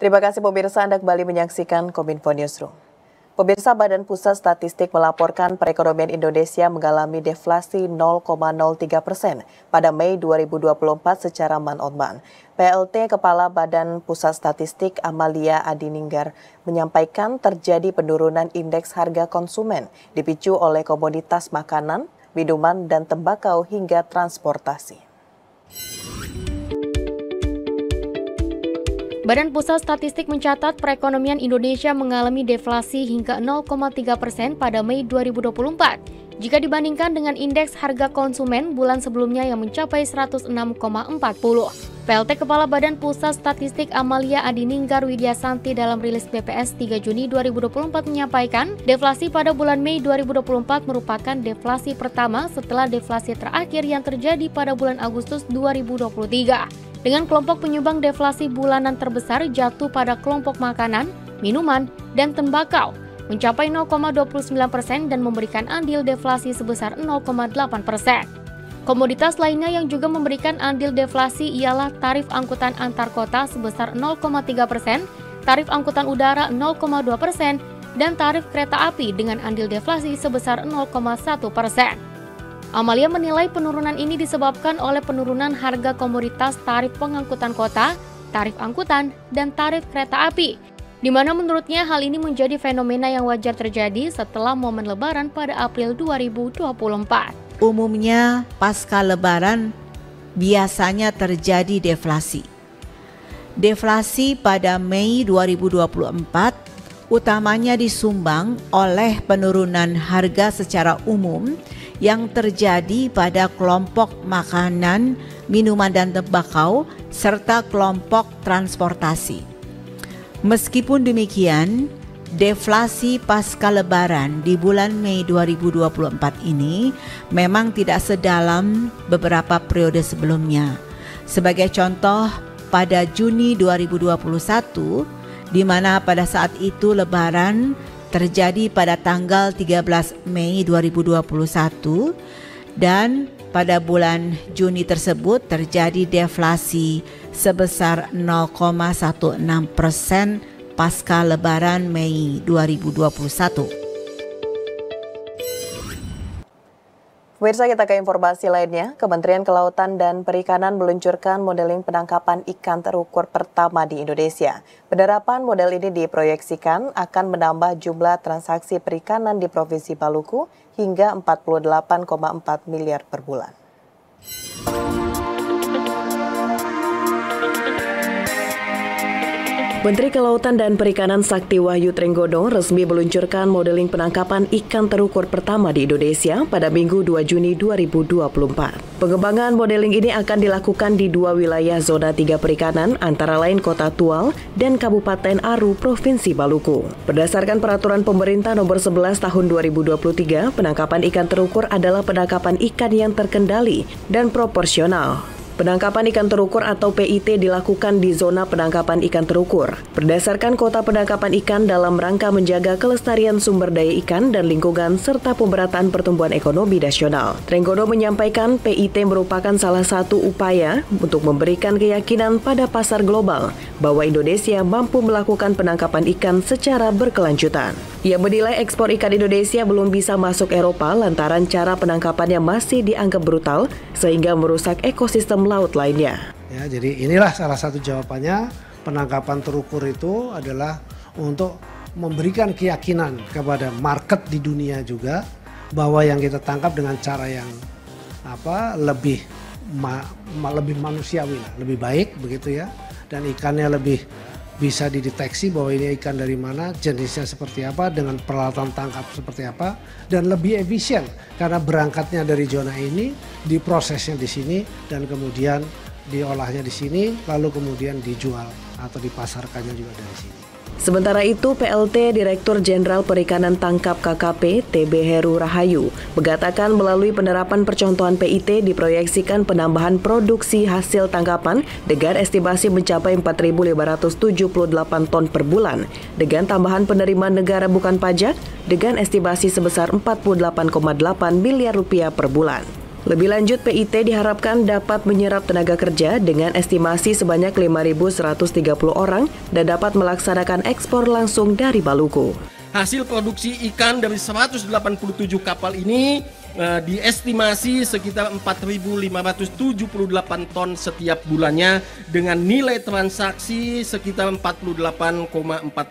Terima kasih pemirsa, Anda kembali menyaksikan Kominfo Newsroom. Pemirsa, Badan Pusat Statistik melaporkan perekonomian Indonesia mengalami deflasi 0,03% pada Mei 2024 secara month-on-month. PLT Kepala Badan Pusat Statistik Amalia Adininggar menyampaikan terjadi penurunan indeks harga konsumen dipicu oleh komoditas makanan, minuman, dan tembakau hingga transportasi. Badan Pusat Statistik mencatat perekonomian Indonesia mengalami deflasi hingga 0,3% pada Mei 2024 jika dibandingkan dengan indeks harga konsumen bulan sebelumnya yang mencapai 106,40. PLT Kepala Badan Pusat Statistik Amalia Adininggar Widyasanti dalam rilis BPS 3 Juni 2024 menyampaikan, deflasi pada bulan Mei 2024 merupakan deflasi pertama setelah deflasi terakhir yang terjadi pada bulan Agustus 2023. Dengan kelompok penyumbang deflasi bulanan terbesar jatuh pada kelompok makanan, minuman, dan tembakau, mencapai 0,29% dan memberikan andil deflasi sebesar 0,8%. Komoditas lainnya yang juga memberikan andil deflasi ialah tarif angkutan antar kota sebesar 0,3%, tarif angkutan udara 0,2%, dan tarif kereta api dengan andil deflasi sebesar 0,1%. Amalia menilai penurunan ini disebabkan oleh penurunan harga komoditas tarif pengangkutan kota, tarif angkutan, dan tarif kereta api, di mana menurutnya hal ini menjadi fenomena yang wajar terjadi setelah momen Lebaran pada April 2024. Umumnya pasca Lebaran biasanya terjadi deflasi. Deflasi pada Mei 2024 utamanya disumbang oleh penurunan harga secara umum yang terjadi pada kelompok makanan, minuman dan tembakau, serta kelompok transportasi. Meskipun demikian, deflasi pasca Lebaran di bulan Mei 2024 ini memang tidak sedalam beberapa periode sebelumnya. Sebagai contoh, pada Juni 2021, di mana pada saat itu Lebaran terjadi pada tanggal 13 Mei 2021 dan pada bulan Juni tersebut terjadi deflasi sebesar 0,16% pasca Lebaran Mei 2021. Pemirsa, kita ke informasi lainnya. Kementerian Kelautan dan Perikanan meluncurkan modeling penangkapan ikan terukur pertama di Indonesia. Penerapan model ini diproyeksikan akan menambah jumlah transaksi perikanan di Provinsi Maluku hingga 48,4 miliar per bulan. Menteri Kelautan dan Perikanan Sakti Wahyu Trenggono resmi meluncurkan modeling penangkapan ikan terukur pertama di Indonesia pada Minggu 2 Juni 2024. Pengembangan modeling ini akan dilakukan di dua wilayah zona 3 perikanan, antara lain Kota Tual dan Kabupaten Aru, Provinsi Maluku. Berdasarkan Peraturan Pemerintah Nomor 11 Tahun 2023, penangkapan ikan terukur adalah penangkapan ikan yang terkendali dan proporsional. Penangkapan ikan terukur atau PIT dilakukan di zona penangkapan ikan terukur berdasarkan kota penangkapan ikan dalam rangka menjaga kelestarian sumber daya ikan dan lingkungan serta pemerataan pertumbuhan ekonomi nasional. Trenggono menyampaikan PIT merupakan salah satu upaya untuk memberikan keyakinan pada pasar global bahwa Indonesia mampu melakukan penangkapan ikan secara berkelanjutan. Ia menilai ekspor ikan Indonesia belum bisa masuk Eropa lantaran cara penangkapannya masih dianggap brutal sehingga merusak ekosistem laut lainnya. Ya, jadi inilah salah satu jawabannya. Penangkapan terukur itu adalah untuk memberikan keyakinan kepada market di dunia juga bahwa yang kita tangkap dengan cara yang lebih manusiawi, lebih baik begitu ya, dan ikannya lebih bisa dideteksi bahwa ini ikan dari mana, jenisnya seperti apa, dengan peralatan tangkap seperti apa, dan lebih efisien karena berangkatnya dari zona ini, diprosesnya di sini, dan kemudian diolahnya di sini, lalu kemudian dijual atau dipasarkannya juga dari sini. Sementara itu, PLT Direktur Jenderal Perikanan Tangkap KKP TB Heru Rahayu mengatakan melalui penerapan percontohan PIT diproyeksikan penambahan produksi hasil tangkapan dengan estimasi mencapai 4.578 ton per bulan dengan tambahan penerimaan negara bukan pajak dengan estimasi sebesar 48,8 miliar rupiah per bulan. Lebih lanjut, PIT diharapkan dapat menyerap tenaga kerja dengan estimasi sebanyak 5.130 orang dan dapat melaksanakan ekspor langsung dari Maluku. Hasil produksi ikan dari 187 kapal ini diestimasi sekitar 4.578 ton setiap bulannya dengan nilai transaksi sekitar 48,4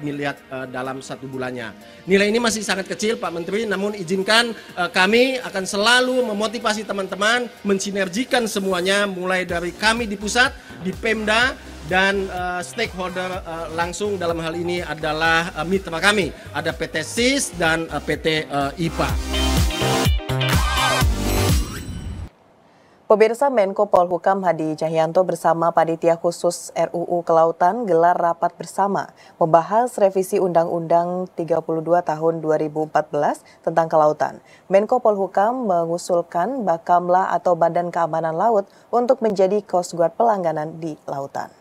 miliar dalam satu bulannya. Nilai ini masih sangat kecil Pak Menteri, namun izinkan kami akan selalu memotivasi teman-teman mensinergikan semuanya mulai dari kami di pusat, di Pemda, dan stakeholder langsung dalam hal ini adalah mitra kami, ada PT SIS dan PT IPA. Pemirsa, Menko Polhukam Hadi Cahyanto bersama Panitia Khusus RUU Kelautan gelar rapat bersama membahas revisi Undang-Undang 32 tahun 2014 tentang kelautan. Menko Polhukam mengusulkan Bakamla atau Badan Keamanan Laut untuk menjadi Coast Guard pelangganan di lautan.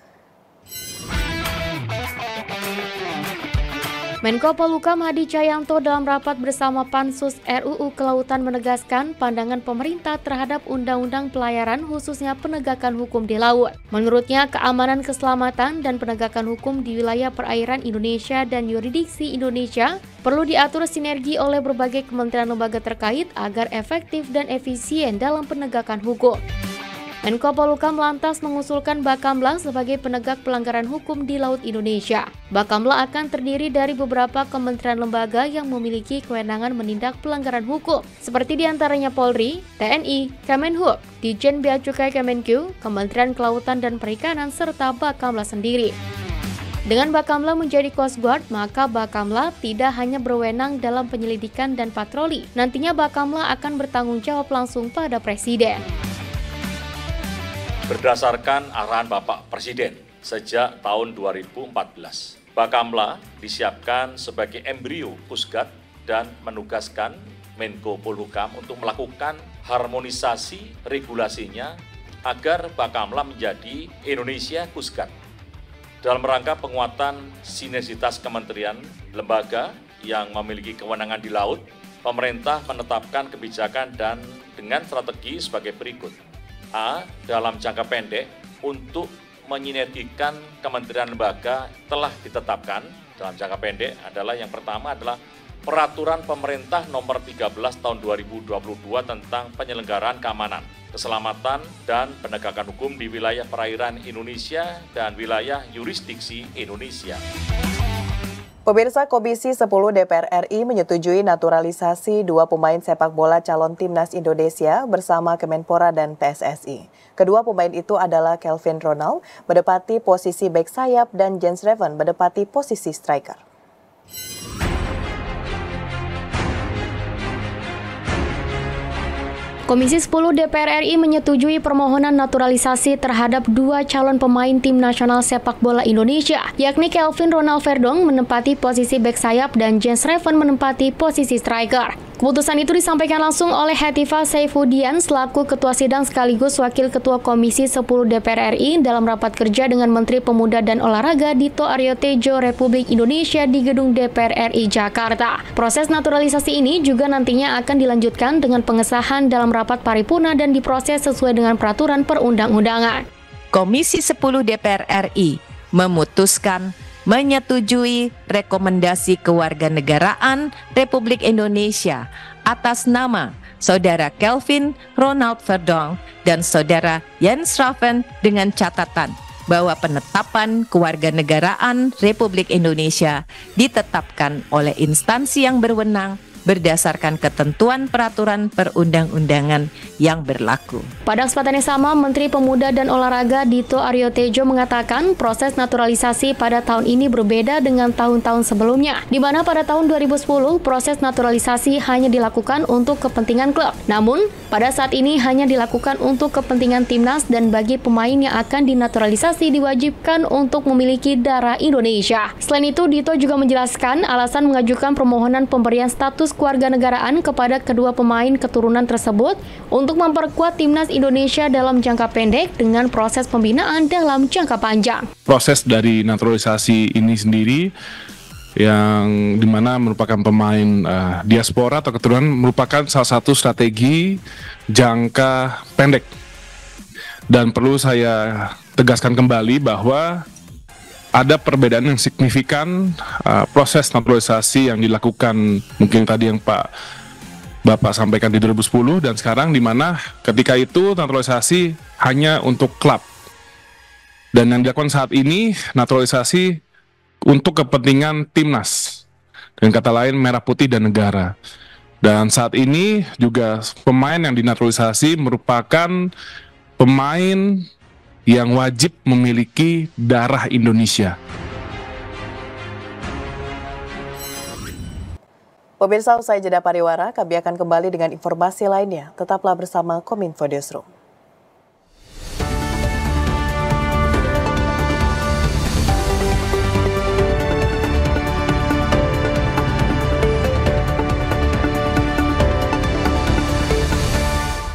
Menko Polhukam Hadi Cahyanto dalam rapat bersama Pansus RUU Kelautan menegaskan pandangan pemerintah terhadap Undang-Undang Pelayaran khususnya penegakan hukum di laut. Menurutnya, keamanan, keselamatan, dan penegakan hukum di wilayah perairan Indonesia dan yurisdiksi Indonesia perlu diatur sinergi oleh berbagai kementerian lembaga terkait agar efektif dan efisien dalam penegakan hukum. Menko Polhukam lantas mengusulkan Bakamla sebagai penegak pelanggaran hukum di Laut Indonesia. Bakamla akan terdiri dari beberapa kementerian lembaga yang memiliki kewenangan menindak pelanggaran hukum, seperti diantaranya Polri, TNI, Kemenhub, Ditjen Bea Cukai Kemenku, Kementerian Kelautan dan Perikanan, serta Bakamla sendiri. Dengan Bakamla menjadi Coast Guard, maka Bakamla tidak hanya berwenang dalam penyelidikan dan patroli. Nantinya Bakamla akan bertanggung jawab langsung pada Presiden. Berdasarkan arahan Bapak Presiden sejak tahun 2014, Bakamla disiapkan sebagai embrio Coast Guard dan menugaskan Menko Polhukam untuk melakukan harmonisasi regulasinya agar Bakamla menjadi Indonesia Coast Guard. Dalam rangka penguatan sinergitas kementerian lembaga yang memiliki kewenangan di laut, pemerintah menetapkan kebijakan dan dengan strategi sebagai berikut. A. Dalam jangka pendek, untuk menyinergikan kementerian lembaga telah ditetapkan dalam jangka pendek adalah yang pertama adalah Peraturan Pemerintah Nomor 13 Tahun 2022 tentang penyelenggaraan keamanan, keselamatan, dan penegakan hukum di wilayah perairan Indonesia dan wilayah yurisdiksi Indonesia. Pemirsa, Komisi 10 DPR RI menyetujui naturalisasi 2 pemain sepak bola calon timnas Indonesia bersama Kemenpora dan PSSI. Kedua pemain itu adalah Kelvin Ronald menempati posisi bek sayap dan Jens Reven menempati posisi striker. Komisi 10 DPR RI menyetujui permohonan naturalisasi terhadap 2 calon pemain tim nasional sepak bola Indonesia, yakni Kelvin Ronald Verdong menempati posisi bek sayap dan Jens Reven menempati posisi striker. Keputusan itu disampaikan langsung oleh Hetifah Saifudian selaku Ketua Sidang sekaligus Wakil Ketua Komisi 10 DPR RI dalam rapat kerja dengan Menteri Pemuda dan Olahraga Dito Aryo Tejo Republik Indonesia di Gedung DPR RI Jakarta. Proses naturalisasi ini juga nantinya akan dilanjutkan dengan pengesahan dalam rapat paripurna dan diproses sesuai dengan peraturan perundang-undangan. Komisi 10 DPR RI memutuskan menyetujui rekomendasi kewarganegaraan Republik Indonesia atas nama Saudara Kelvin Ronald Verdong dan Saudara Jens Reven dengan catatan bahwa penetapan kewarganegaraan Republik Indonesia ditetapkan oleh instansi yang berwenang berdasarkan ketentuan peraturan perundang-undangan yang berlaku. Pada kesempatan yang sama, Menteri Pemuda dan Olahraga Dito Aryo Tejo mengatakan proses naturalisasi pada tahun ini berbeda dengan tahun-tahun sebelumnya, di mana pada tahun 2010 proses naturalisasi hanya dilakukan untuk kepentingan klub. Namun, pada saat ini hanya dilakukan untuk kepentingan timnas dan bagi pemain yang akan dinaturalisasi diwajibkan untuk memiliki darah Indonesia. Selain itu, Dito juga menjelaskan alasan mengajukan permohonan pemberian status kewarganegaraan kepada kedua pemain keturunan tersebut untuk memperkuat timnas Indonesia dalam jangka pendek dengan proses pembinaan dalam jangka panjang. Proses dari naturalisasi ini sendiri yang dimana merupakan pemain diaspora atau keturunan, merupakan salah satu strategi jangka pendek. Dan perlu saya tegaskan kembali bahwa ada perbedaan yang signifikan proses naturalisasi yang dilakukan mungkin tadi yang Bapak sampaikan di 2010 dan sekarang, di mana ketika itu naturalisasi hanya untuk klub. Dan yang dilakukan saat ini naturalisasi untuk kepentingan timnas, dengan kata lain merah putih dan negara. Dan saat ini juga pemain yang dinaturalisasi merupakan pemain yang wajib memiliki darah Indonesia. Pemirsa, usai jeda pariwara, kami akan kembali dengan informasi lainnya. Tetaplah bersama Kominfo Newsroom.